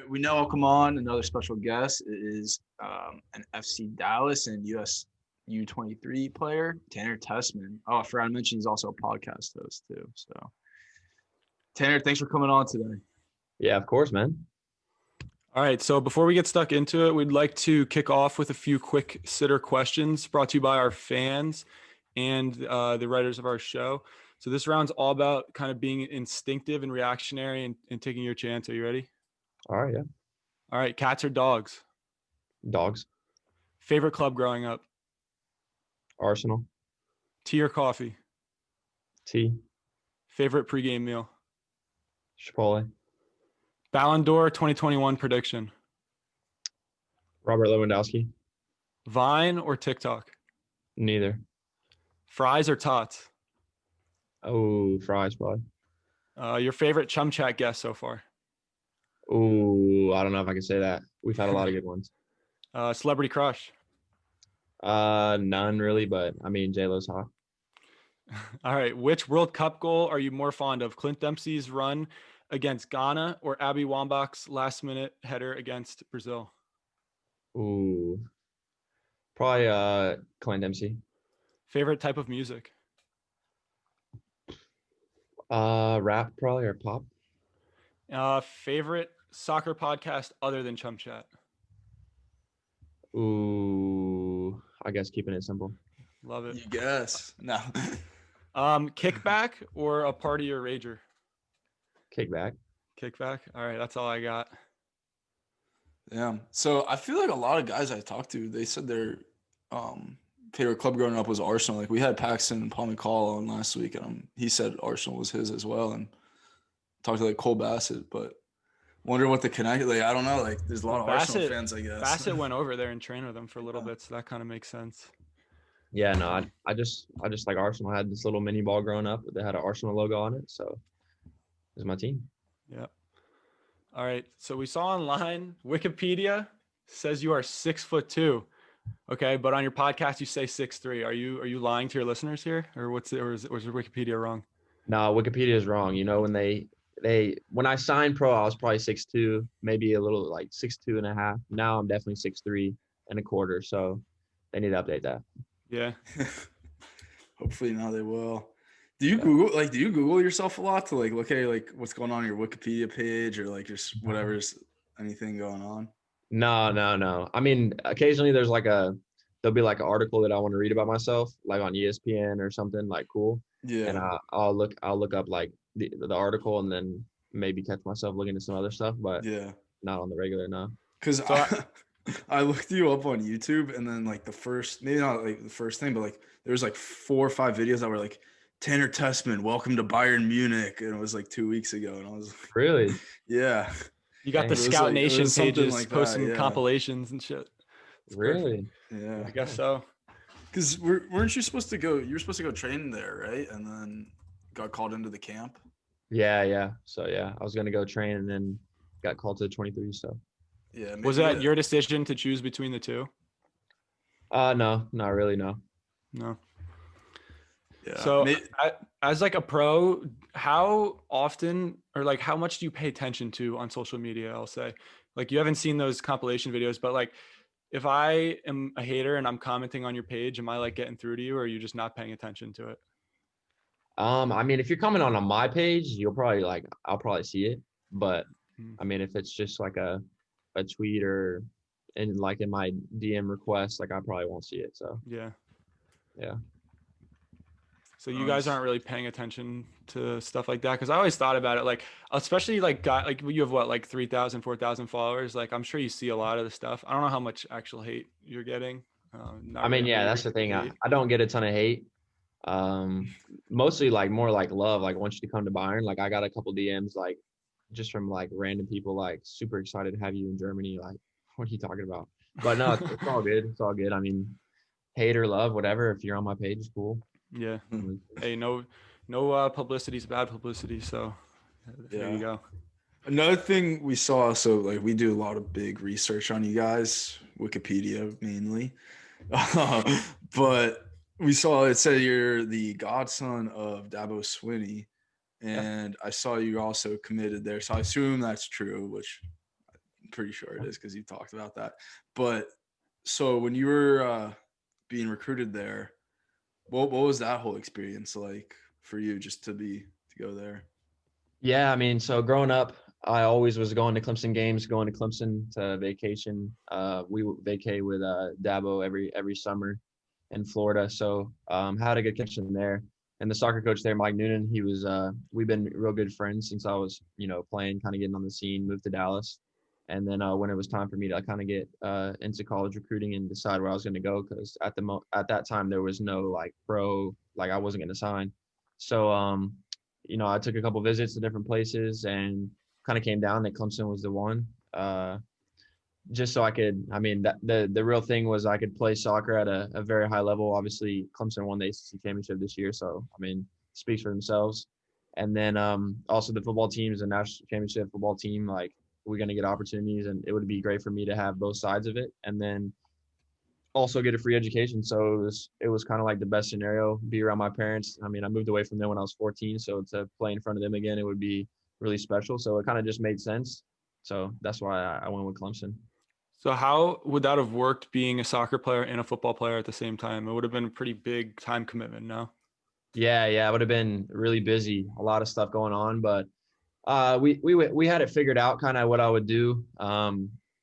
right, we now welcome on another special guest. It is an FC Dallas and US U23 player, Tanner Tessmann. Oh, I forgot to mention he's also a podcast host too. So, Tanner, thanks for coming on today. Yeah, of course, man. All right, so before we get stuck into it, we'd like to kick off with a few quick sitter questions brought to you by our fans and the writers of our show. So this round's all about kind of being instinctive and reactionary and taking your chance. Are you ready? All right, yeah. All right, cats or dogs? Dogs. Favorite club growing up? Arsenal. Tea or coffee? Tea. Favorite pregame meal? Chipotle. Ballon d'Or 2021 prediction? Robert Lewandowski. Vine or TikTok? Neither. Fries or tots? Oh, fries, probably. Your favorite Chum Chat guest so far? Oh, I don't know if I can say that. We've had a lot of good ones. Celebrity crush? None really, but I mean, J-Lo's hot. All right. Which World Cup goal are you more fond of? Clint Dempsey's run against Ghana or Abby Wambach's last-minute header against Brazil? Ooh, probably Clint Dempsey. Favorite type of music? Rap probably or pop. Favorite soccer podcast other than Chum Chat? Ooh, I guess keeping it simple. Love it. You guess. No. Kickback or a party or rager? Kickback. Kickback. All right, that's all I got. Yeah. So I feel like a lot of guys I talked to, they said their favorite club growing up was Arsenal. Like we had Paxton Palmicall on last week, and he said Arsenal was his as well. And talked to like Cole Bassett, but wondering what the connect. Like I don't know. Like there's a lot of Arsenal fans, I guess. Bassett went over there and trained with them for a little bit, so that kind of makes sense. Yeah, no, I just like Arsenal. I had this little mini ball growing up that had an Arsenal logo on it, so it was my team. Yeah. All right. So we saw online Wikipedia says you are 6'2". Okay, but on your podcast you say 6'3". Are you lying to your listeners here, or was Wikipedia wrong? No, Wikipedia is wrong. You know, when I signed pro, I was probably 6'2", maybe a little like 6'2 and a half. Now I'm definitely 6'3 and a quarter. So they need to update that. Yeah. Hopefully now they will. Do you Google yourself a lot to like look at like what's going on your Wikipedia page or like just whatever's anything going on? No. I mean, occasionally there'll be like an article that I want to read about myself, like on ESPN or something like cool. Yeah. And I'll look up like the article and then maybe catch myself looking at some other stuff, but yeah, not on the regular, no. Because I looked you up on YouTube and then like maybe not like the first thing, but like there was like 4 or 5 videos that were like Tanner Tessmann, welcome to Bayern Munich, and it was like 2 weeks ago, and I was like, really, yeah. You got the Scout Nation pages like posting yeah. compilations and shit. It's really, perfect. Yeah, I guess so. Because weren't you supposed to go? You were supposed to go train there, right? And then got called into the camp. Yeah. So yeah, I was gonna go train and then got called to the 23. So yeah, was that your decision to choose between the two? No, not really. No. Yeah. So as like a pro, how often or like how much do you pay attention to on social media? I'll say, like you haven't seen those compilation videos, but like if I am a hater and I'm commenting on your page, am I like getting through to you, or are you just not paying attention to it? I mean, if you're coming on my page, I'll probably see it. But I mean, if it's just like a tweet or in my DM request, like I probably won't see it. So yeah. So you Nice. guys aren't really paying attention to stuff like that? Because I always thought about it, like especially like you have what, like 3,000, 4,000 followers. Like I'm sure you see a lot of the stuff. I don't know how much actual hate you're getting. I mean, yeah, that's the thing. I don't get a ton of hate. Mostly like more like love. Like want you to come to Bayern. Like I got a couple DMs like just from like random people like super excited to have you in Germany. Like what are you talking about? But no, it's all good. It's all good. I mean, hate or love, whatever. If you're on my page, it's cool. Yeah. Hey, no publicity is bad publicity. So there you go. Another thing we saw, so like we do a lot of big research on you guys, Wikipedia mainly, but we saw it said you're the godson of Dabo Swinney, and I saw you also committed there, so I assume that's true, which pretty sure it is because you talked about that. But so when you were being recruited there, what was that whole experience like for you just to go there? Yeah, I mean, so growing up, I always was going to Clemson games, going to Clemson to vacation. We would vacate with Dabo every summer in Florida. So had a good connection there. And the soccer coach there, Mike Noonan, he was we've been real good friends since I was, playing, kind of getting on the scene, moved to Dallas. And then when it was time for me to kind of get into college recruiting and decide where I was going to go, because at that time there was no like pro, like I wasn't going to sign. So I took a couple visits to different places and kind of came down that Clemson was the one. Just so I could, I mean, the real thing was I could play soccer at a very high level. Obviously, Clemson won the ACC championship this year, so I mean, speaks for themselves. And then also the football team is a national championship football team. Like we're gonna get opportunities, and it would be great for me to have both sides of it, and then also get a free education. So it was kind of like the best scenario. Be around my parents. I mean, I moved away from them when I was 14, so to play in front of them again, it would be really special. So it kind of just made sense. So that's why I went with Clemson. So how would that have worked being a soccer player and a football player at the same time? It would have been a pretty big time commitment, no? Yeah, it would have been really busy, a lot of stuff going on, but we had it figured out kind of what I would do.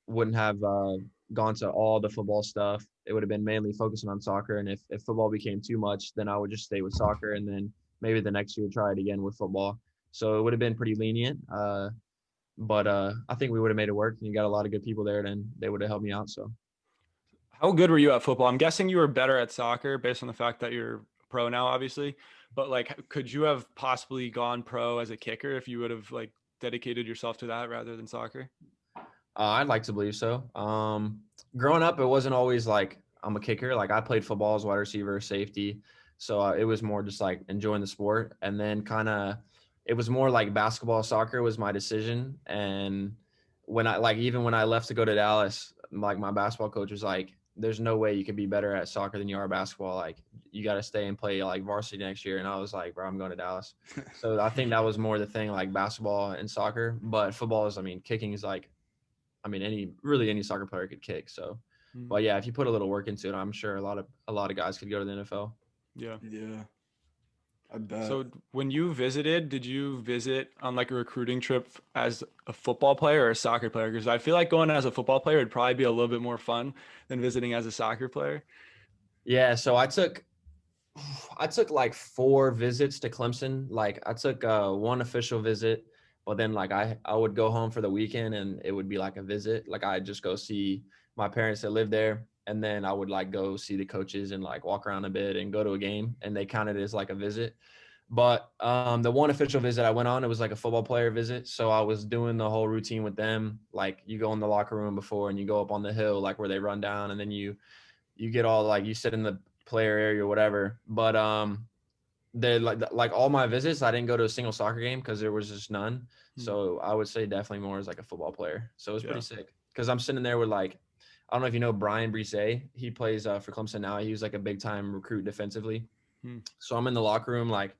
Wouldn't have gone to all the football stuff. It would have been mainly focusing on soccer, and if football became too much, then I would just stay with soccer, and then maybe the next year try it again with football. So it would have been pretty lenient. But I think we would have made it work, and you got a lot of good people there, and they would have helped me out. So How good were you at football? I'm guessing you were better at soccer based on the fact that you're pro now, obviously. But like, could you have possibly gone pro as a kicker if you would have like dedicated yourself to that rather than soccer? I'd like to believe so. Growing up, it wasn't always like I'm a kicker. Like I played football as wide receiver, safety. So it was more just like enjoying the sport. And then it was more like basketball, soccer was my decision. And even when I left to go to Dallas, like my basketball coach was like, there's no way you could be better at soccer than you are basketball. Like you got to stay and play like varsity next year. And I was like, bro, I'm going to Dallas. So I think that was more the thing, like basketball and soccer. But football is, I mean, kicking is like, I mean, any soccer player could kick. So, but yeah, if you put a little work into it, I'm sure a lot of guys could go to the NFL. Yeah. Yeah, I bet. So when you visited, did you visit on like a recruiting trip as a football player or a soccer player? Because I feel like going as a football player would probably be a little bit more fun than visiting as a soccer player. Yeah, so I took like 4 visits to Clemson. Like I took one official visit, but then like I would go home for the weekend and it would be like a visit. Like I'd just go see my parents that lived there, and then I would like go see the coaches and like walk around a bit and go to a game, and they counted it as like a visit. But the one official visit I went on, it was like a football player visit. So I was doing the whole routine with them. Like you go in the locker room before and you go up on the hill, like where they run down, and then you get all like you sit in the player area or whatever. But they like all my visits, I didn't go to a single soccer game because there was just none. So I would say definitely more as like a football player. So it was pretty sick because I'm sitting there with like, I don't know if you know Brian Brise. He plays for Clemson now. He was like a big time recruit defensively. So I'm in the locker room like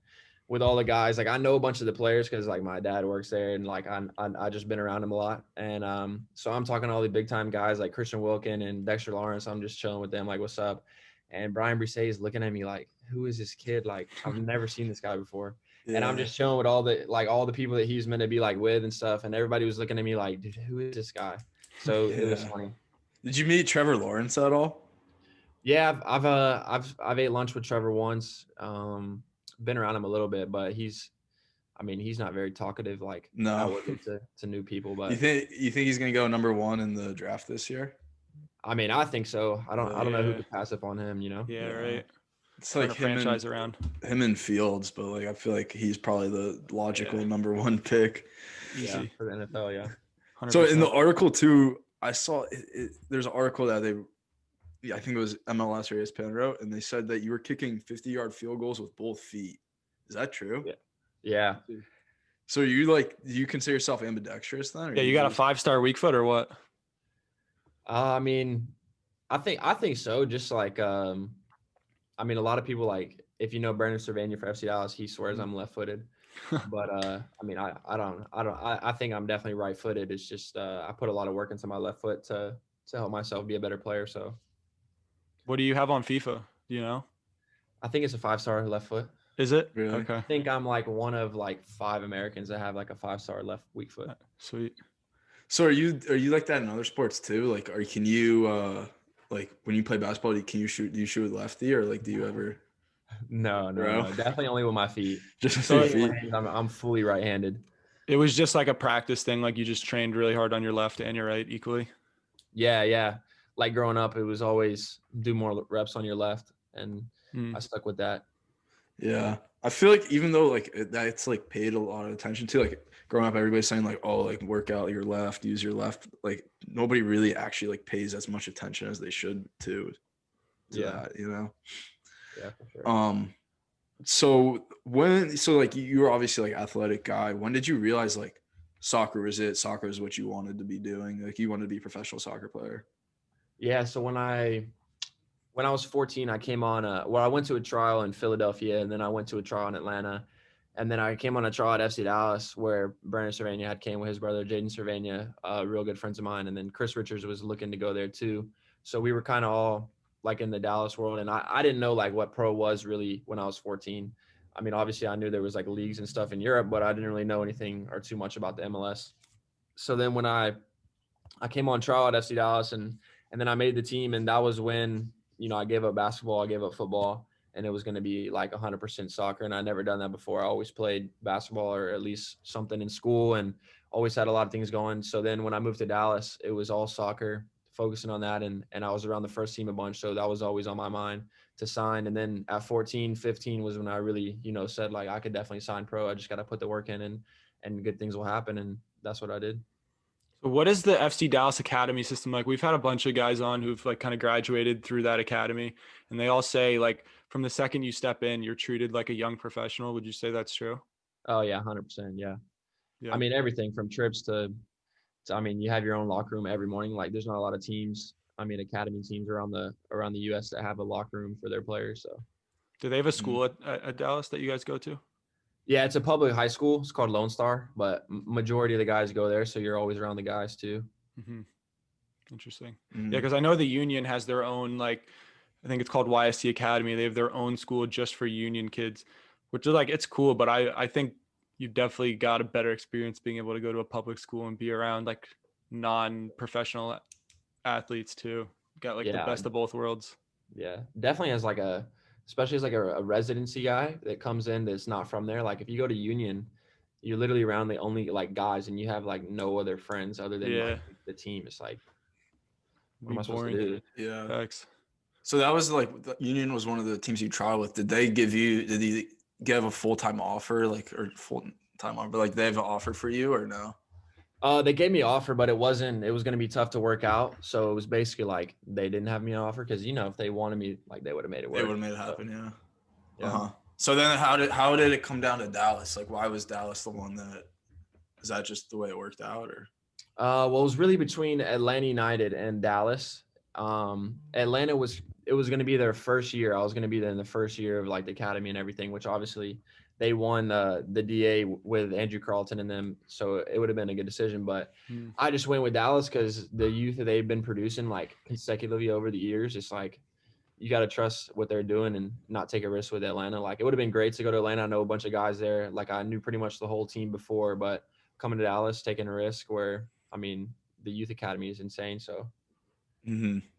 with all the guys. Like I know a bunch of the players because like my dad works there, and like I just been around him a lot. And so I'm talking to all the big time guys like Christian Wilkin and Dexter Lawrence. I'm just chilling with them like, what's up? And Brian Brise is looking at me like, who is this kid? Like I've never seen this guy before. Yeah. And I'm just chilling with all the people that he's meant to be like with and stuff. And everybody was looking at me like, dude, who is this guy? So it was funny. Did you meet Trevor Lawrence at all? Yeah, I've ate lunch with Trevor once. Been around him a little bit, but he's not very talkative like to new people. But you think he's gonna go number 1 in the draft this year? I mean, I think so. I don't know who could pass up on him, you know? Yeah, right. It's like him and Fields, but like I feel like he's probably the logical number 1 pick. Easy for the NFL, yeah. 100%. So in the article too, I saw there's an article that I think it was MLS or ESPN wrote, and they said that you were kicking 50-yard field goals with both feet. Is that true? Yeah. So do you consider yourself ambidextrous then? Yeah, you got a 5-star weak foot or what? I mean, I think so. Just like, I mean, a lot of people like, if you know Brandon Servania for FC Dallas, he swears I'm left-footed. But I mean, I think I'm definitely right-footed. It's just I put a lot of work into my left foot to help myself be a better player. So What do you have on FIFA? Do you know? I think it's a 5-star left foot. Is it? Really? Okay. I think I'm like one of like 5 Americans that have like a 5-star left weak foot. Sweet. So are you like that in other sports too? Like, can you like when you play basketball, do you shoot with lefty, or like do you ever No, throw? definitely only with my feet. Just with So your it- feet? I'm fully right-handed. It was just like a practice thing. Like you just trained really hard on your left and your right equally. Yeah. Like growing up, it was always do more reps on your left, and I stuck with that. Yeah, I feel like even though like that's like paid a lot of attention to, like growing up, everybody's saying like, oh, like work out your left, use your left. Like nobody really actually like pays as much attention as they should to that, you know? Yeah, for sure. So like you were obviously like athletic guy. When did you realize like soccer is what you wanted to be doing? Like you wanted to be a professional soccer player? Yeah, so when I was 14, I came on I went to a trial in Philadelphia, and then I went to a trial in Atlanta, and then I came on a trial at FC Dallas where Brandon Cervania had came with his brother Jaden Cervania, real good friends of mine, and then Chris Richards was looking to go there too. So we were kind of all like in the Dallas world, and I didn't know like what pro was really when I was 14. I mean, obviously I knew there was like leagues and stuff in Europe, but I didn't really know anything or too much about the MLS. So then when I came on trial at FC Dallas, and then I made the team, and that was when I gave up basketball, I gave up football, and it was going to be like 100% soccer. And I never done that before. I always played basketball or at least something in school, and always had a lot of things going. So then when I moved to Dallas, it was all soccer, focusing on that, and I was around the first team a bunch, so that was always on my mind to sign. And then at 14, 15 was when I really said like I could definitely sign pro. I just got to put the work in, and good things will happen, and that's what I did. So what is the FC Dallas Academy system like? We've had a bunch of guys on who've like kind of graduated through that academy, and they all say like from the second you step in, you're treated like a young professional. Would you say that's true? Oh yeah, 100%. Yeah. Yeah. I mean, everything from trips to I mean, you have your own locker room every morning. Like there's not a lot of teams. I mean, academy teams around the US that have a locker room for their players. So Do they have a school at Dallas that you guys go to? yeah, it's a public high school. It's called Lone Star, but majority of the guys go there. So you're always around the guys too. Mm-hmm. Interesting. Yeah, because I know the Union has their own, like, I think it's called YSC Academy. They have their own school just for Union kids, which is like, it's cool. But I think you've definitely got a better experience being able to go to a public school and be around like non-professional athletes too. Got like the best of both worlds. Yeah, definitely as like especially as like a residency guy that comes in that's not from there. Like if you go to Union, you're literally around the only like guys, and you have like no other friends other than like the team. It's like, what am I supposed to do? Yeah. Thanks. So that was like the Union was one of the teams you tried with. Did he give a full-time offer, like, or full-time offer, but like they have an offer for you or no? They gave me an offer, but it was going to be tough to work out. So it was basically like they didn't have me an offer because, if they wanted me, like they would have made it work. They would have made it happen. So, yeah. Uh-huh. So then how did it come down to Dallas? Like, why was Dallas the one is that just the way it worked out, or? Well, it was really between Atlanta United and Dallas. Atlanta it was going to be their first year. I was going to be there in the first year of like the academy and everything, which obviously they won the DA with Andrew Carlton and them. So it would have been a good decision, but I just went with Dallas because the youth that they've been producing like consecutively over the years, it's like, you got to trust what they're doing and not take a risk with Atlanta. Like it would have been great to go to Atlanta. I know a bunch of guys there. Like I knew pretty much the whole team before, but coming to Dallas, taking a risk where, I mean, the youth academy is insane. So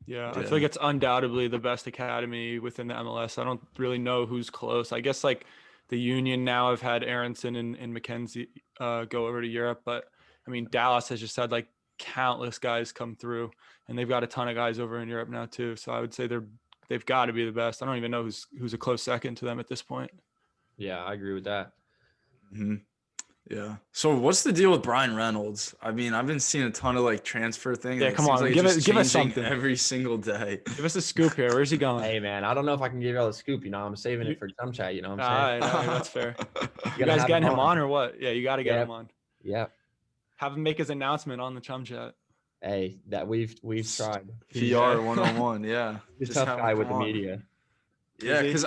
yeah, I feel like it's undoubtedly the best academy within the MLS. I don't really know who's close. I guess like the Union now have had Aronson and McKenzie go over to Europe, but I mean, Dallas has just had like countless guys come through, and they've got a ton of guys over in Europe now too. So I would say they've got to be the best. I don't even know who's a close second to them at this point. Yeah, I agree with that. Yeah. So what's the deal with Brian Reynolds? I mean, I've been seeing a ton of like transfer things. Yeah, come on, like give us something every single day. Give us a scoop here. Where's he going? Hey man, I don't know if I can give y'all the scoop. I'm saving it for Chum Chat. You know what I'm saying? All right, that's fair. You guys getting him on or what? Yeah, you got to get him on. Yeah. Have him make his announcement on the Chum Chat. Hey, that we've tried. PR 101, yeah. He's a tough guy with the media. Yeah, because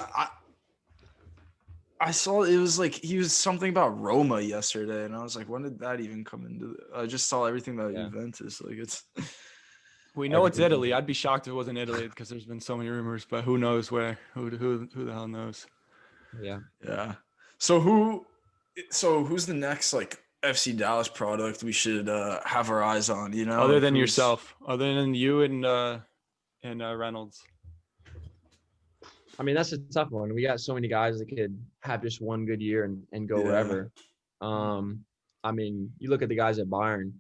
I saw it was like he was something about Roma yesterday, and I was like, when did that even come into? I just saw everything about Yeah. Juventus. Like it's. We know it's Everything. Italy. I'd be shocked if it wasn't Italy because there's been so many rumors, but who knows where? Who the hell knows? Yeah. Yeah. So who's the next like FC Dallas product we should have our eyes on? You know, Other like than who's yourself, other than you and Reynolds. I mean, that's a tough one. We got so many guys that could have just one good year and go Yeah. wherever. I mean, you look at the guys at Bayern.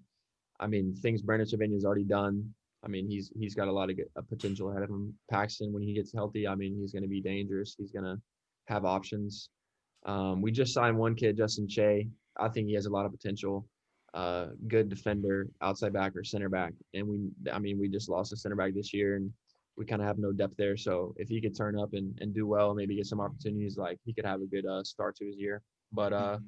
I mean, things Brandon Cervinia's already done. I mean, he's got a lot of potential ahead of him. Paxton, when he gets healthy, I mean, he's going to be dangerous. He's going to have options. We just signed one kid, Justin Che. I think he has a lot of potential. Good defender, outside back or center back. And we just lost a center back this year, and we kind of have no depth there. So if he could turn up and do well, maybe get some opportunities, like he could have a good start to his year. But I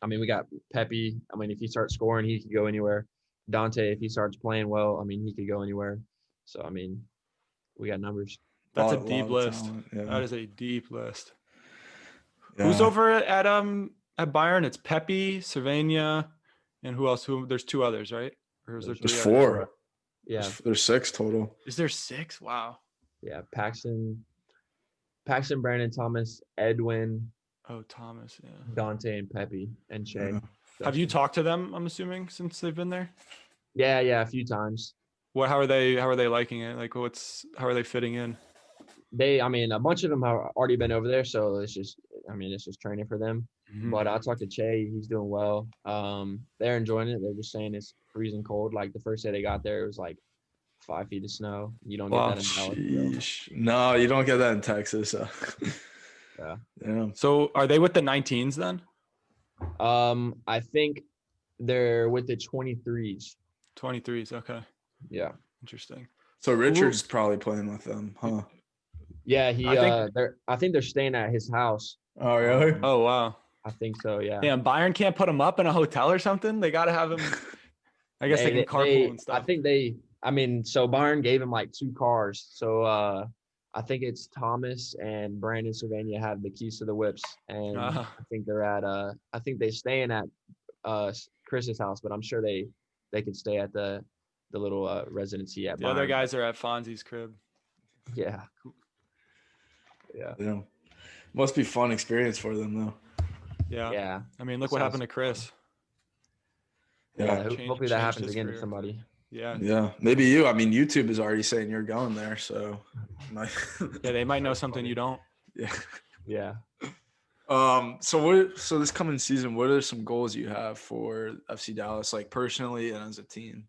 mean, we got Pepe. I mean, if he starts scoring, he could go anywhere. Dante, if he starts playing well, I mean, he could go anywhere. So I mean, we got numbers. That's a lot deep of list. talent, yeah. That is a deep list. Yeah. Who's over at Bayern? It's Pepe, Cervania, and who else? There's two others, right? Or is there There's three others? four. Yeah, There's six total. Is there six? Wow. yeah. Paxton, Brandon Thomas, Edwin, Oh, Thomas. Yeah. Dante, and Pepe, and Che. Yeah. Have you talked to them? I'm assuming since they've been there. Yeah, a few times. How are they liking it? Like, how are they fitting in? I mean, a bunch of them have already been over there, so it's just training for them. Mhm. But I talked to Che; he's doing well. They're enjoying it. They're just saying it's freezing cold. Like the first day they got there, it was like 5 feet of snow. You don't get that in Dallas. Sheesh. No, you don't get that in Texas. Yeah. Yeah. So are they with the 19s then? I think they're with the 23s. 23s. Okay. Yeah. Interesting. So Richard's probably playing with them, huh? Yeah, I think they're staying at his house. Oh, really? Oh, wow. I think so, yeah. Damn, Bayern can't put him up in a hotel or something? They got to have him. I guess they can carpool and stuff. I think so Bayern gave him like 2 cars. So I think it's Thomas and Brandon Cervania have the keys to the whips. And I think they're at I think they're staying at Chris's house, but I'm sure they could stay at the little residency at Bayern. The other guys are at Fonzie's crib. Yeah. Yeah. Must be fun experience for them though. Yeah. Yeah. I mean, look what happened to Chris. Yeah. Hopefully that happens again to somebody. Yeah. Yeah. Maybe you. I mean, YouTube is already saying you're going there, so. Yeah, they might know something you don't. Yeah. Yeah. So this coming season, what are some goals you have for FC Dallas, like personally and as a team?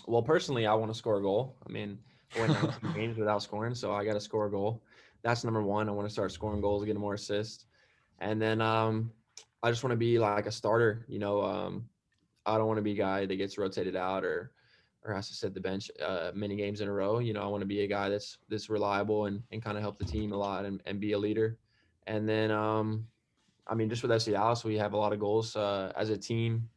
Well, personally, I want to score a goal. I mean, I went 19 games without scoring, so I got to score a goal. That's number one. I want to start scoring goals, getting more assists. And then I just want to be like a starter. You know, I don't want to be a guy that gets rotated out or has to sit the bench many games in a row. You know, I want to be a guy that's reliable and kind of help the team a lot and be a leader. And then, I mean, just with FC Dallas, we have a lot of goals as a team.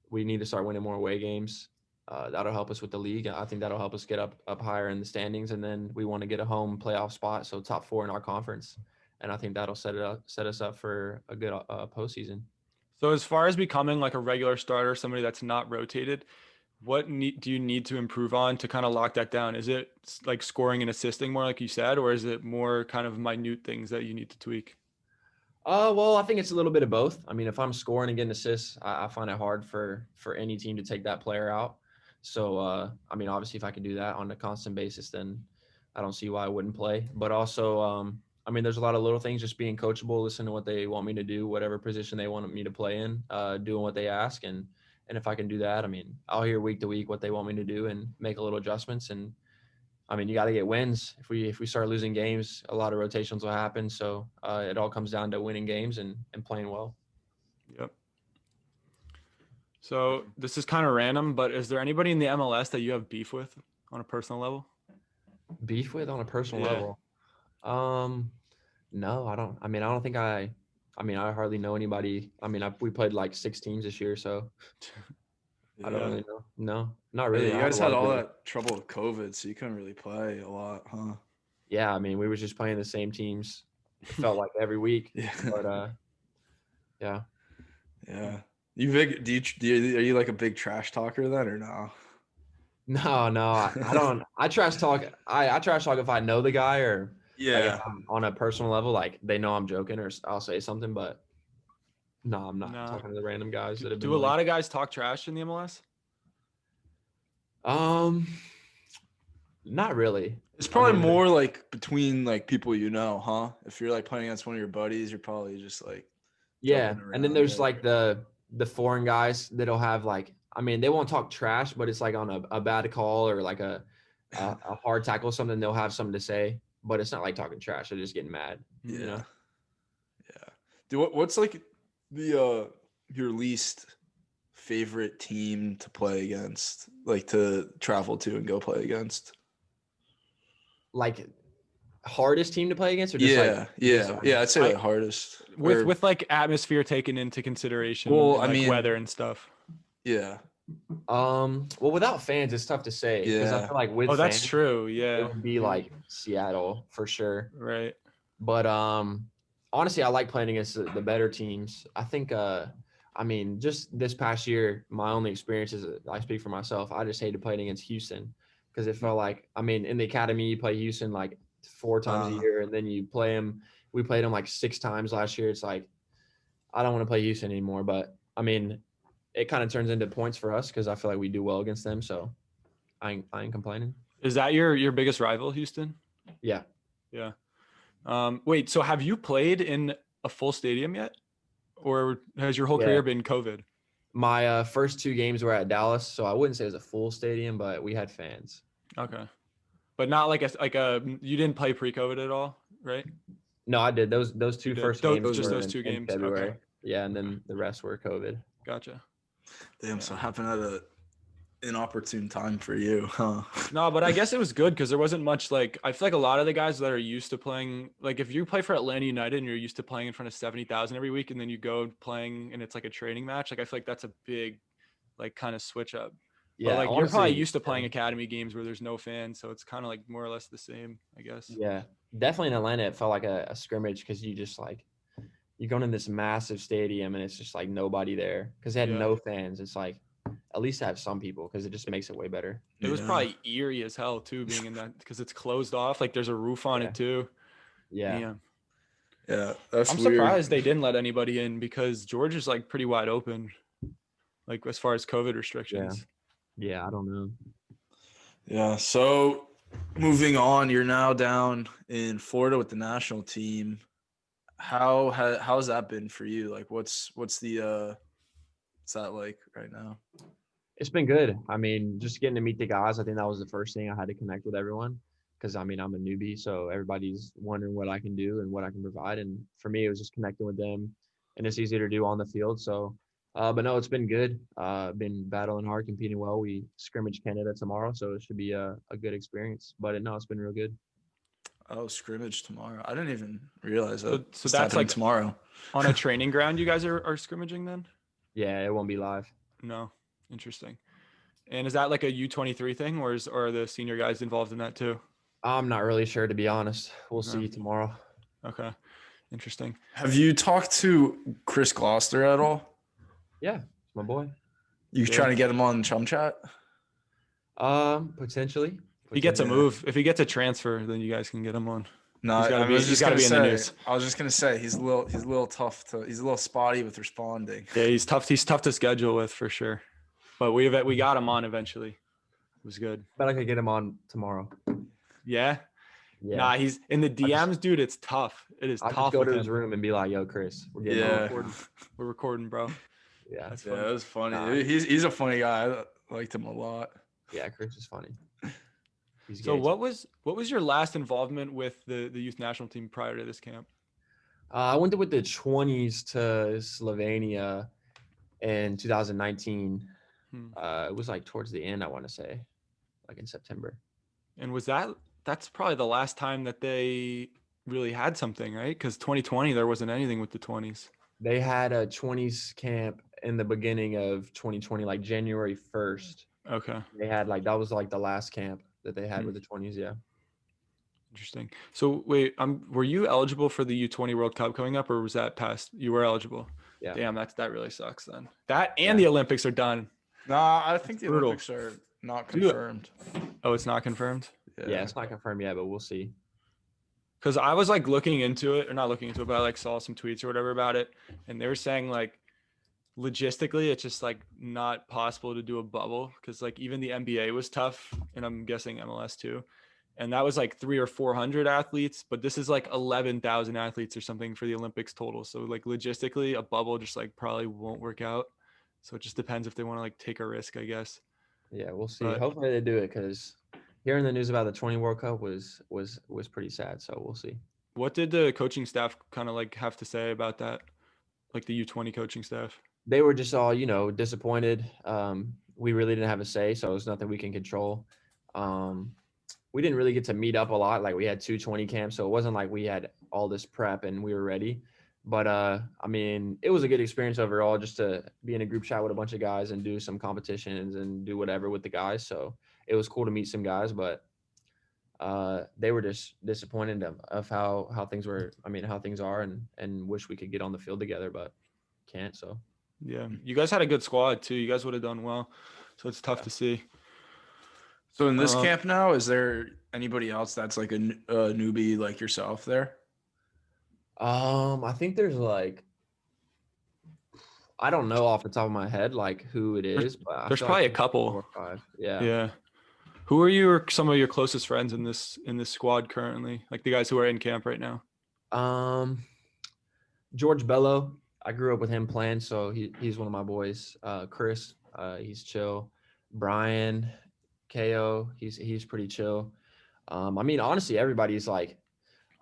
We need to start winning more away games. That'll help us with the league. I think that'll help us get up higher in the standings. And then we want to get a home playoff spot, so top 4 in our conference. And I think that'll set us up for a good postseason. So as far as becoming like a regular starter, somebody that's not rotated, what do you need to improve on to kind of lock that down? Is it like scoring and assisting more, like you said, or is it more kind of minute things that you need to tweak? Well, I think it's a little bit of both. I mean, if I'm scoring and getting assists, I find it hard for any team to take that player out. So, I mean, obviously, if I can do that on a constant basis, then I don't see why I wouldn't play. But also, I mean, there's a lot of little things, just being coachable, listening to what they want me to do, whatever position they want me to play in, doing what they ask. And if I can do that, I mean, I'll hear week to week what they want me to do and make a little adjustments. And I mean, you got to get wins. If we start losing games, a lot of rotations will happen. So it all comes down to winning games and playing well. Yep. So this is kind of random, but is there anybody in the MLS that you have beef with on a personal level? Beef with on a personal level? No, I don't. I mean, I don't think I hardly know anybody. I mean, we played like 6 teams this year, so I don't really know. No, not really. Yeah, you guys had all that trouble with COVID, so you couldn't really play a lot, huh? Yeah, I mean, we were just playing the same teams it felt like every week. Yeah. But yeah. Yeah. You big? Are you like a big trash talker then, or no? No, I don't. I trash talk. I trash talk if I know the guy or like if Yeah. I'm on a personal level, like they know I'm joking or I'll say something. But no, I'm not No. talking to the random guys that have been. Do a lot of guys talk trash in the MLS? Not really. It's probably mean, more like between like people you know, huh? If you're like playing against one of your buddies, you're probably just like Yeah, joking and then around, there's right? like the foreign guys that'll have like. I mean, they won't talk trash, but it's like on a bad call or like a hard tackle or something. They'll have something to say, but it's not like talking trash. They're just getting mad. Yeah. You know. Yeah. Dude, what's like the your least favorite team to play against, like to travel to and go play against? Like hardest team to play against, or just like I'd say like hardest with like atmosphere taken into consideration. Well, and, I like mean, weather and stuff. Yeah. Well, without fans, it's tough to say because I Yeah. feel like with that's fans, true. it Yeah. would be like Seattle for sure. Right. But honestly, I like playing against the better teams. I think I mean, just this past year, my only experience is I speak for myself. I just hated playing against Houston because it felt like, I mean, in the academy, you play Houston like 4 times a year, and then you play them. We played them like 6 times last year. It's like, I don't want to play Houston anymore. But I mean, it kind of turns into points for us because I feel like we do well against them. So I ain't complaining. Is that your biggest rival, Houston? Yeah. Yeah. Wait, so have you played in a full stadium yet? Or has your whole career been COVID? My first 2 games were at Dallas, so I wouldn't say it was a full stadium, but we had fans. Okay. But not like a you didn't play pre-COVID at all, right? No, I did. Those 2 first games just were those 2 in games. February. Okay. Yeah, and then the rest were COVID. Gotcha. Damn, so happened at a inopportune time for you, huh? No, but I guess it was good because there wasn't much like I feel like a lot of the guys that are used to playing, like if you play for Atlanta United and you're used to playing in front of 70,000 every week and then you go playing and it's like a training match, like I feel like that's a big like kind of switch up. Yeah, but like honestly, you're probably used to playing academy games where there's no fans, so it's kind of like more or less the same, I guess. Yeah, definitely in Atlanta, it felt like a scrimmage because you just like you're going in this massive stadium and it's just like nobody there because they had no fans. It's like at least have some people because it just makes it way better. It was probably eerie as hell too, being in that because it's closed off. Like there's a roof on it too. Yeah. Yeah, that's I'm weird. surprised they didn't let anybody in because Georgia's like pretty wide open, like as far as COVID restrictions. Yeah, I don't know. Yeah, so moving on, you're now down in Florida with the national team. How's that been for you? Like, what's that like right now? It's been good. I mean, just getting to meet the guys. I think that was the first thing. I had to connect with everyone because I mean I'm a newbie, so everybody's wondering what I can do and what I can provide. And for me, it was just connecting with them, and it's easy to do on the field. So, but no, it's been good. Been battling hard, competing well. We scrimmage Canada tomorrow, so it should be a good experience. But no, it's been real good. Oh, scrimmage tomorrow. I didn't even realize that. So that's like tomorrow on a training ground. You guys are scrimmaging then? Yeah, it won't be live. No, interesting. And is that like a U23 thing, or are the senior guys involved in that too? I'm not really sure, to be honest. We'll see tomorrow. Okay, interesting. Have you talked to Chris Gloucester at all? Yeah, my boy. You trying to get him on Chum Chat? Potentially. If he gets a move, if he gets a transfer, then you guys can get him on. No, he's got to be in the news. I was just gonna say he's a little tough he's a little spotty with responding. Yeah, he's tough to schedule with for sure. But we got him on eventually. It was good. Bet I could get him on tomorrow. Yeah. Yeah. Nah, he's in the DMs, dude. It's tough. It is tough. I'll just go to his room and be like, "Yo, Chris, we're getting we're recording, bro." Yeah, that's funny. Yeah, it was funny. Nah. He's a funny guy. I liked him a lot. Yeah, Chris is funny. So what was your last involvement with the youth national team prior to this camp? I went with the 20s to Slovenia in 2019. It was like towards the end, I want to say, like in September. And that's probably the last time that they really had something, right? Because 2020, there wasn't anything with the 20s. They had a 20s camp in the beginning of 2020, like January 1st. Okay. They had that was like the last camp that they had with the 20s. Yeah. Interesting. So wait, were you eligible for the U20 World Cup coming up, or was that past? You were eligible. Yeah. Damn, that really sucks then. That and the Olympics are done. Nah, I think the brutal. Olympics are not confirmed. Oh, it's not confirmed? Yeah, it's not confirmed yet, but we'll see. Because I was like looking into it, or not looking into it, but I like saw some tweets or whatever about it, and they were saying like logistically it's just like not possible to do a bubble because like even the NBA was tough, and I'm guessing MLS too. And that was like 300 or 400 athletes, but this is like 11,000 athletes or something for the Olympics total. So like logistically, a bubble just like probably won't work out. So it just depends if they want to like take a risk, I guess. Yeah, we'll see. But Hopefully they do it because hearing the news about the 20 World Cup was pretty sad. So we'll see. what did the coaching staff kind of like have to say about that? Like the U20 coaching staff? They were just all, disappointed. We really didn't have a say, so it was nothing we can control. We didn't really get to meet up a lot. Like we had 220 camps, so it wasn't like we had all this prep and we were ready. But I mean, it was a good experience overall just to be in a group chat with a bunch of guys and do some competitions and do whatever with the guys. So it was cool to meet some guys, but they were just disappointed of how things were. I mean, how things are, and wish we could get on the field together, but can't. So yeah, you guys had a good squad too. You guys would have done well. So it's tough to see. So in this camp now, is there anybody else that's like a newbie like yourself there? I think there's like, I don't know off the top of my head like who it is, but there's probably a couple. 4 or 5. Yeah. Yeah. Who are you or some of your closest friends in this squad currently? Like the guys who are in camp right now? George Bello. I grew up with him playing, so he's one of my boys. Chris, he's chill. Brian, KO, he's pretty chill. I mean, honestly, everybody's like,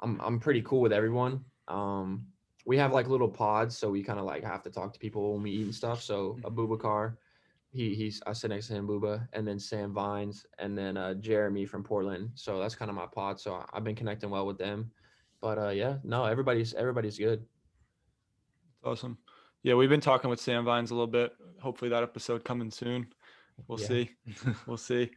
I'm pretty cool with everyone. We have like little pods, so we kind of like have to talk to people when we eat and stuff. So Abubakar, I sit next to him, Booba, and then Sam Vines, and then Jeremy from Portland. So that's kind of my pod. So I've been connecting well with them. But yeah, no, everybody's good. Awesome. Yeah, we've been talking with Sam Vines a little bit. Hopefully that episode coming soon. We'll see. We'll see.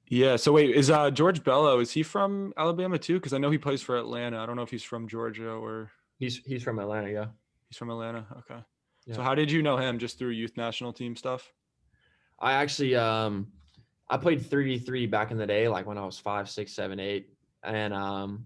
Yeah. So wait, is George Bello, is he from Alabama too? Because I know he plays for Atlanta. I don't know if he's from Georgia or He's from Atlanta, yeah. He's from Atlanta. Okay. Yeah. So how did you know him? Just through youth national team stuff? I actually I played 3v3 back in the day, like when I was 5, 6, 7, 8. And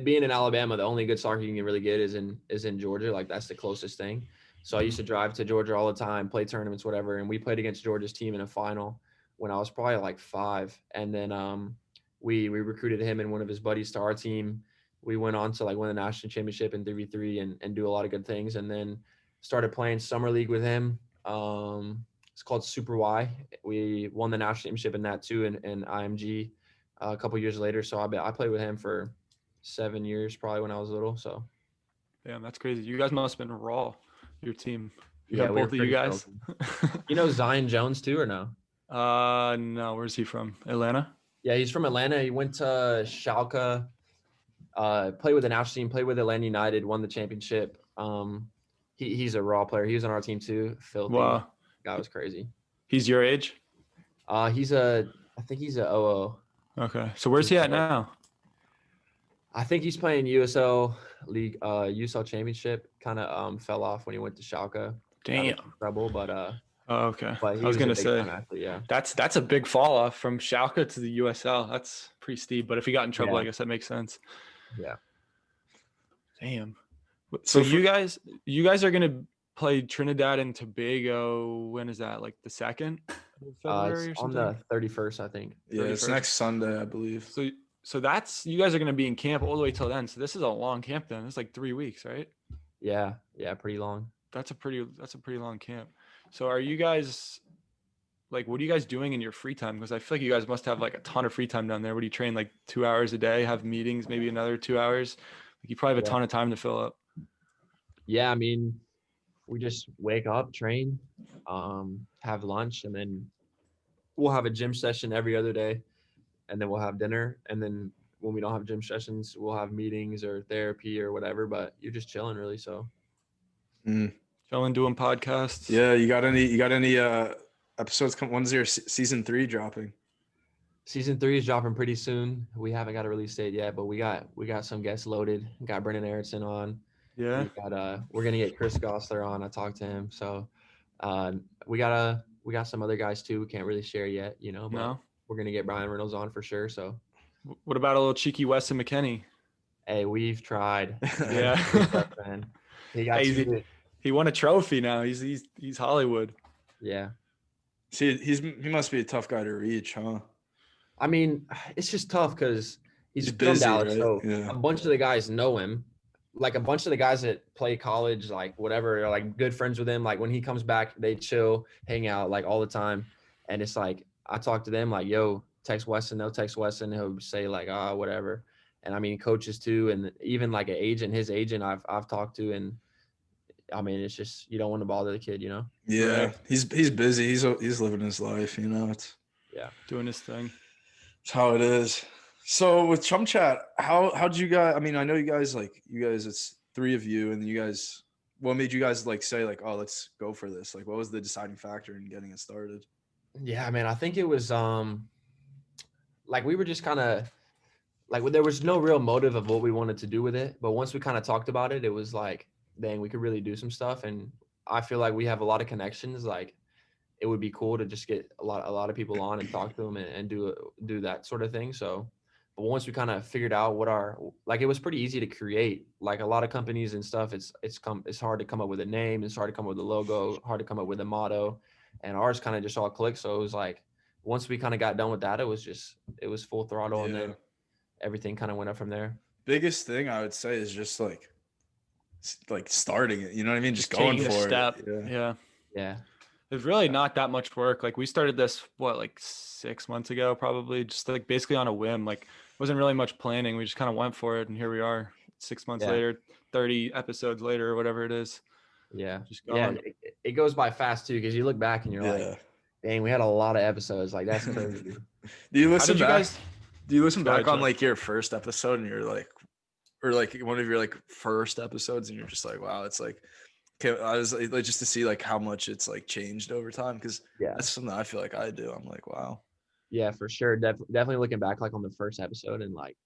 being in Alabama, the only good soccer you can really get is in Georgia. Like that's the closest thing. So I used to drive to Georgia all the time, play tournaments, whatever. And we played against Georgia's team in a final when I was probably like 5. And then we recruited him and one of his buddies to our team. We went on to like win the national championship in 3v3 and do a lot of good things. And then started playing summer league with him. It's called Super Y. We won the national championship in that too in IMG a couple years later. So I played with him for 7 years probably when I was little. So damn, that's crazy. You guys must have been raw, your team. Yeah, both of you guys. You know Zion Jones too or no? No. Where's he from? Atlanta? Yeah, he's from Atlanta. He went to Schalke, played with the national team, played with Atlanta United, won the championship. He's a raw player. He was on our team too. Filthy. Wow. Guy was crazy. He's your age? I think he's a OO. Okay. So where's he at now? I think he's playing USL League, USL Championship. Kind of fell off when he went to Schalke. Damn. Trouble, but Oh, okay. but I was gonna say athlete, yeah. That's a big fall off from Schalke to the USL. That's pretty steep. But if he got in trouble, Yeah. I guess that makes sense. Yeah. Damn. So you guys are gonna play Trinidad and Tobago. When is that? Like the 2nd of February or It's on something? the 31st, I think. Yeah, it's 31st. next Sunday, I believe. So that's, you guys are gonna be in camp all the way till then. So this is a long camp then. It's like 3 weeks, right? Yeah, pretty long. That's a pretty long camp. So are you guys like, what are you guys doing in your free time? Because I feel like you guys must have like a ton of free time down there. What do you train, like 2 hours a day, have meetings, maybe another 2 hours? Like you probably have a ton of time to fill up. Yeah, I mean, we just wake up, train, have lunch, and then we'll have a gym session every other day, and then we'll have dinner, and then when we don't have gym sessions, we'll have meetings or therapy or whatever. But you're just chilling, really. So Chilling, doing podcasts. Yeah, you got any episodes come? When's your season 3 dropping? Season 3 is dropping pretty soon. We haven't got a release date yet, but we got some guests loaded. We got Brendan Aronson on. Yeah. We're gonna get Chris Gossler on. I talked to him. So we got some other guys too. We can't really share yet, but No. we're gonna get Brian Reynolds on for sure. So What about a little cheeky Weston McKinney? hey, we've tried. Yeah. Man. He got he won a trophy now. He's Hollywood. Yeah. See, he must be a tough guy to reach, huh? I mean, it's just tough because he's from busy, Dallas, right? so Yeah. a bunch of the guys know him. Like a bunch of the guys that play college, like whatever, are like good friends with him. Like when he comes back, they chill, hang out like all the time. And it's like I talk to them like, yo, text Weston, they'll text Weston, he'll say like, whatever. And I mean coaches too, and even like his agent I've talked to, and I mean it's just you don't want to bother the kid, Yeah, Right. he's busy. He's living his life, It's Doing his thing. It's how it is. So with Chum Chat, how did you guys? I mean, I know you guys it's 3 of you, and you guys. What made you guys say oh, let's go for this? Like, what was the deciding factor in getting it started? Yeah, man, I think it was like we were just kind of like there was no real motive of what we wanted to do with it, but once we kind of talked about it, it was like, dang, we could really do some stuff. And I feel like we have a lot of connections. Like it would be cool to just get a lot of people on and talk to them and do that sort of thing. So, but once we kind of figured out what it was pretty easy to create. Like a lot of companies and stuff, it's hard to come up with a name, it's hard to come up with a logo, hard to come up with a motto, and ours kind of just all clicked. So it was like once we kind of got done with that, it was full throttle, and then everything kind of went up from there. Biggest thing I would say is just like starting it. You know what I mean? Just going for step. it. Yeah. It's really not that much work. Like we started this like 6 months ago, probably just like basically on a whim. Like wasn't really much planning. We just kind of went for it, and here we are 6 months later, 30 episodes later, or whatever it is. Yeah. Just going. Yeah. It goes by fast too, because you look back and you're like, dang, we had a lot of episodes. Like that's crazy. Do you listen back? Do you listen back on John. like your first episode and you're like, or like one of your like first episodes and you're just like, wow, it's like, okay, I was like just to see like how much it's like changed over time, because that's something I feel like I do. I'm like, wow. Yeah, for sure. Definitely looking back like on the first episode and like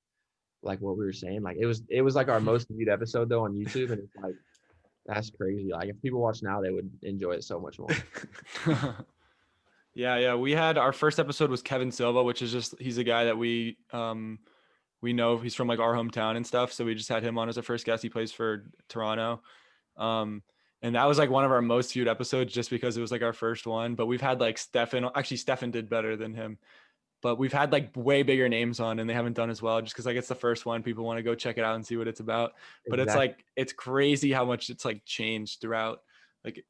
what we were saying, like it was like our most viewed episode though on YouTube, and it's like that's crazy. Like if people watch now, they would enjoy it so much more. Yeah. We had our first episode was Kevin Silva, which is just he's a guy that we know. He's from like our hometown and stuff, so we just had him on as our first guest. He plays for Toronto. And that was like one of our most viewed episodes just because it was like our first one. But we've had like Stefan did better than him. But we've had like way bigger names on and they haven't done as well just because like it's the first one. People want to go check it out and see what it's about. But it's like, it's crazy how much it's like changed throughout. Like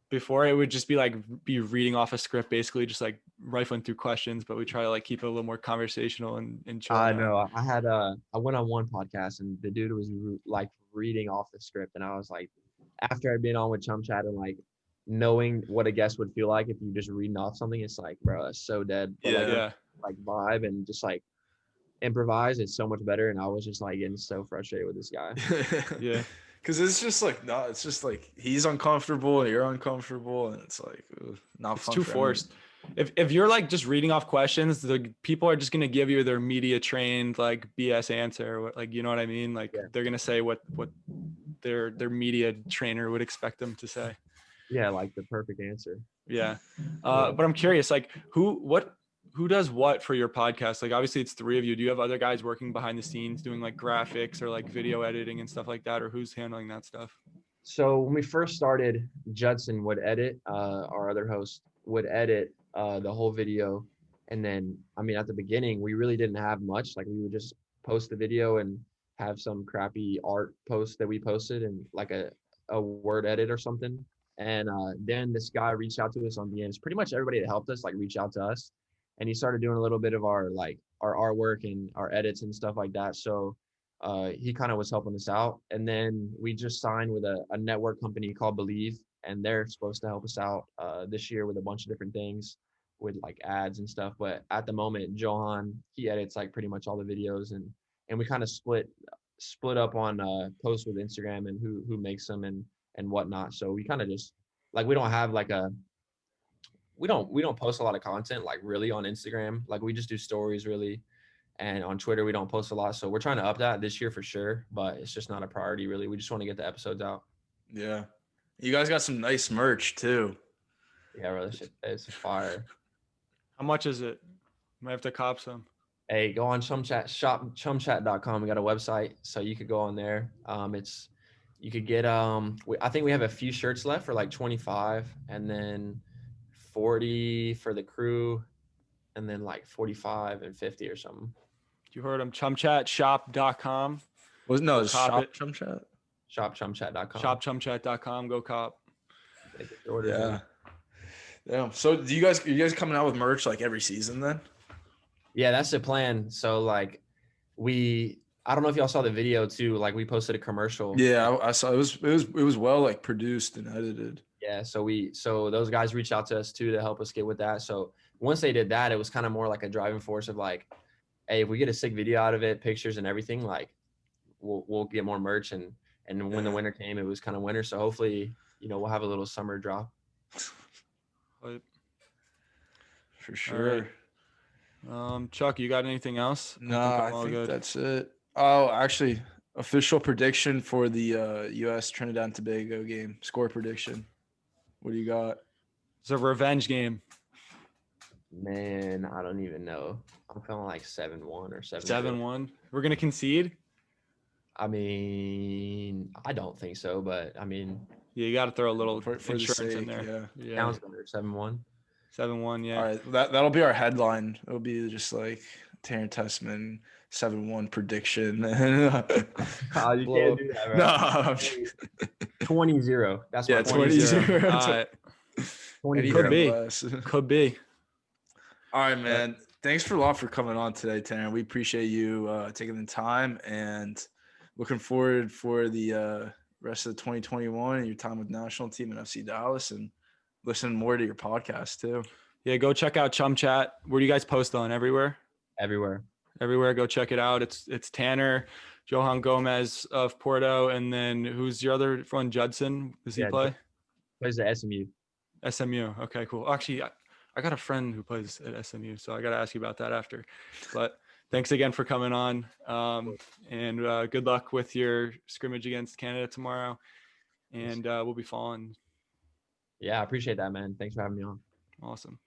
before it would just be like be reading off a script, basically just like rifling through questions, but we try to like keep it a little more conversational and chill. I know. I went on one podcast and the dude was like reading off the script, and I was like, after I'd been on with Chum Chat and like knowing what a guest would feel like if you just reading off something, it's like, bro, that's so dead. But like vibe and just like improvise, it's so much better. And I was just like getting so frustrated with this guy. Yeah. Because it's just like, no, it's just like he's uncomfortable and you're uncomfortable, and it's like not fun. It's too forced. If you're like just reading off questions, the people are just gonna give you their media trained like BS answer, like you know what I mean? Like they're gonna say what their media trainer would expect them to say. Yeah, like the perfect answer. Yeah, but I'm curious, like who does what for your podcast? Like obviously it's 3 of you. Do you have other guys working behind the scenes doing like graphics or like video editing and stuff like that, or who's handling that stuff? So when we first started, Judson would edit, our other host would edit the whole video. And then, I mean, at the beginning, we really didn't have much. Like we would just post the video and have some crappy art post that we posted and like a word edit or something. And then this guy reached out to us on DMs. Pretty much everybody that helped us like reached out to us. And he started doing a little bit of our artwork and our edits and stuff like that. So he kind of was helping us out. And then we just signed with a network company called Believe, and they're supposed to help us out this year with a bunch of different things with like ads and stuff. But at the moment, Johan, he edits like pretty much all the videos, and we kind of split up on posts with Instagram and who makes them and whatnot. So we kind of just like, we don't have like we don't post a lot of content like really on Instagram. Like we just do stories really. And on Twitter, we don't post a lot. So we're trying to up that this year for sure, but it's just not a priority really. We just want to get the episodes out. Yeah. You guys got some nice merch too. Yeah, bro, this shit is fire. How much is it? Might have to cop some. Hey, go on Chum Chat, shop chumchat.com. We got a website, so you could go on there. You could get I think we have a few shirts left for like 25 and then 40 for the crew and then like 45 and 50 or something. You heard him. Chumchatshop.com. Was no, it's cop shop it. Chum Chat. Shop chumchat.com. Shopchumchat.com. Go cop. Yeah. Yeah. So are you guys coming out with merch like every season then? Yeah, that's the plan. So like I don't know if y'all saw the video too. Like we posted a commercial. Yeah, I saw it was well like produced and edited. Yeah, so those guys reached out to us too to help us get with that. So once they did that, it was kind of more like a driving force of like, hey, if we get a sick video out of it, pictures and everything, like we'll get more merch and when the winter came, it was kind of winter. So hopefully, we'll have a little summer drop. For sure. Right. Chuck, you got anything else? No, I think that's it. Oh, actually, official prediction for the US Trinidad and Tobago game. Score prediction. What do you got? It's a revenge game. Man, I don't even know. I'm feeling like 7-1 or 7-2. 7-1. We're gonna concede. I mean, I don't think so, but I mean, yeah, you got to throw a little for insurance the sake, in there. Yeah. Sounds better. 7-1. 7-1. Yeah. All right, that'll be our headline. It'll be just like Tessmann 7-1 prediction. You can't do that, bro. No, 20-0. That's yeah, 20-0. All right. 20-0. Could be. All right, man. Thanks a lot for coming on today, Tanner. We appreciate you taking the time and looking forward for the rest of 2021 and your time with national team and FC Dallas and listen more to your podcast too. Yeah, go check out Chum Chat. Where do you guys post on? Everywhere? Everywhere. Go check it out. It's Tanner, Johan Gomez of Porto, and then who's your other friend, Judson? Does he play? Plays at SMU. SMU. Okay, cool. Actually, I got a friend who plays at SMU, so I got to ask you about that after. But thanks again for coming on, and good luck with your scrimmage against Canada tomorrow, and we'll be following. Yeah, I appreciate that, man. Thanks for having me on. Awesome.